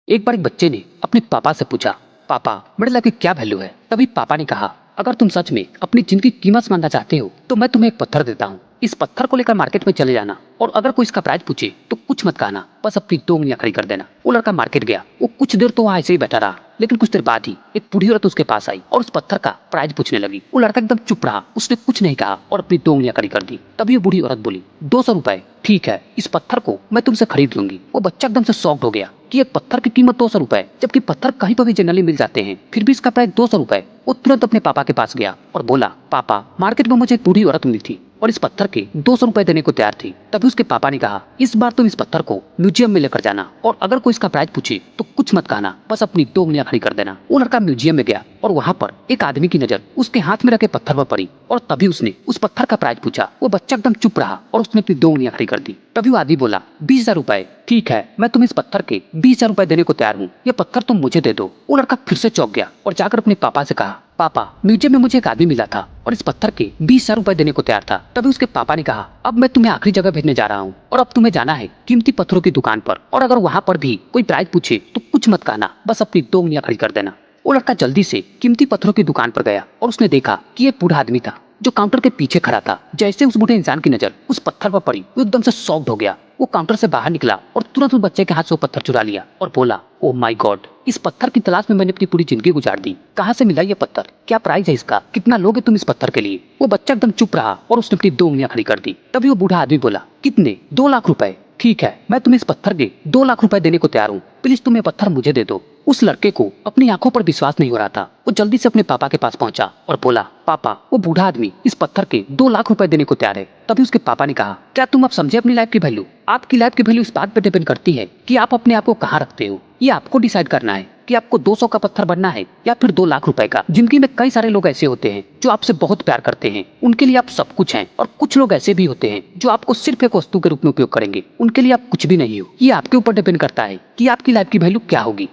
एक बार एक बच्चे ने अपने पापा से पूछा, पापा मेरे लाइफ की क्या वैल्यू है। तभी पापा ने कहा, अगर तुम सच में अपनी जिंदगी की कीमत समझना चाहते हो तो मैं तुम्हें एक पत्थर देता हूँ। इस पत्थर को लेकर मार्केट में चले जाना और अगर कोई इसका प्राइस पूछे तो कुछ मत कहना, बस अपनी 2 उंगलियां खड़ी कर देना। वो लड़का मार्केट गया। वो कुछ देर तो वहाँ ऐसे ही बैठा रहा, लेकिन कुछ देर बाद ही एक बूढ़ी औरत उसके पास आई और उस पत्थर का प्राइस पूछने लगी। वो लड़का एकदम चुप रहा, उसने कुछ नहीं कहा और अपनी 2 उंगलियां खड़ी कर दी। तभी वो बूढ़ी औरत बोली, 200 रुपए। ठीक है, इस पत्थर को मैं तुमसे खरीद लूंगी। वो बच्चा एकदम से शॉक्ड हो गया कि एक पत्थर की कीमत 200 रुपए, जबकि पत्थर कहीं पर भी जनरली मिल जाते हैं, फिर भी इसका प्राइस 200 रुपए। वो तुरंत अपने पापा के पास गया और बोला, पापा मार्केट में मुझे एक बूढ़ी औरत मिली थी और इस पत्थर के 200 रुपए देने को तैयार थी। तभी उसके पापा ने कहा, इस बार तुम इस पत्थर को म्यूजियम में लेकर जाना और अगर कोई इसका प्राइस पूछे तो कुछ मत कहना, बस अपनी 2 उंगलियां खड़ी कर देना। वो लड़का म्यूजियम में गया और वहाँ पर एक आदमी की नजर उसके हाथ में रखे पत्थर पर पड़ी और तभी उसने उस पत्थर का प्राइस पूछा। वो बच्चा एकदम चुप रहा और उसने अपनी 2 उंगलियां खड़ी कर दी। तभी वो आदमी बोला, 20,000 रुपए। ठीक है, मैं तुम्हें इस पत्थर के 20,000 रुपए देने को तैयार हूँ, ये पत्थर तुम मुझे दे दो। वो लड़का फिर से चौंक गया और जाकर अपने पापा से कहा, पापा म्यूजियम में मुझे एक आदमी मिला था और इस पत्थर के 20,000 रुपए देने को तैयार था। तभी उसके पापा ने कहा, अब मैं तुम्हें आखिरी जगह भेजने जा रहा हूँ और अब तुम्हें जाना है कीमती पत्थरों की दुकान पर और अगर वहाँ पर भी कोई प्राइस पूछे तो कुछ मत कहना, बस अपनी 2 उंगलियां खड़ी कर देना। वो लड़का जल्दी से कीमती पत्थरों की दुकान पर गया और उसने देखा कि एक बूढ़ा आदमी था जो काउंटर के पीछे खड़ा था। जैसे उस बूढ़े इंसान की नजर उस पत्थर पर पड़ी, वो एकदम से शॉक्ड हो गया। वो काउंटर से बाहर निकला और तुरंत उस बच्चे के हाथ से वो पत्थर चुरा लिया और बोला, ओह माय गॉड, इस पत्थर की तलाश में मैंने अपनी पूरी जिंदगी गुजार दी। कहाँ से मिला ये पत्थर, क्या प्राइस है इसका, कितना लोगे तुम इस पत्थर के लिए। वो बच्चा एकदम चुप रहा और उसने अपनी 2 उंगलियां खड़ी कर दी। तभी वो बूढ़ा आदमी बोला, कितने, 2 लाख रुपए। ठीक है, मैं तुम्हें इस पत्थर के 2 लाख रुपए देने को तैयार हूँ, प्लीज तुम ये पत्थर मुझे दे दो। उस लड़के को अपनी आंखों पर विश्वास नहीं हो रहा था। वो जल्दी से अपने पापा के पास पहुंचा और बोला, पापा वो बूढ़ा आदमी इस पत्थर के 2 लाख रुपए देने को तैयार है। तभी उसके पापा ने कहा, क्या तुम अब समझे अपनी लाइफ की वैल्यू। आपकी लाइफ की वैल्यू इस बात पे डिपेंड करती है कि आप अपने आप को कहाँ रखते हो। ये आपको डिसाइड करना है कि आपको 200 का पत्थर बनना है या फिर 2 लाख रुपए का। जिंदगी में कई सारे लोग ऐसे होते हैं जो आपसे बहुत प्यार करते हैं, उनके लिए आप सब कुछ हैं, और कुछ लोग ऐसे भी होते हैं जो आपको सिर्फ एक वस्तु के रूप में उपयोग करेंगे, उनके लिए आप कुछ भी नहीं हो। ये आपके ऊपर डिपेंड करता है कि आपकी लाइफ की वैल्यू क्या होगी।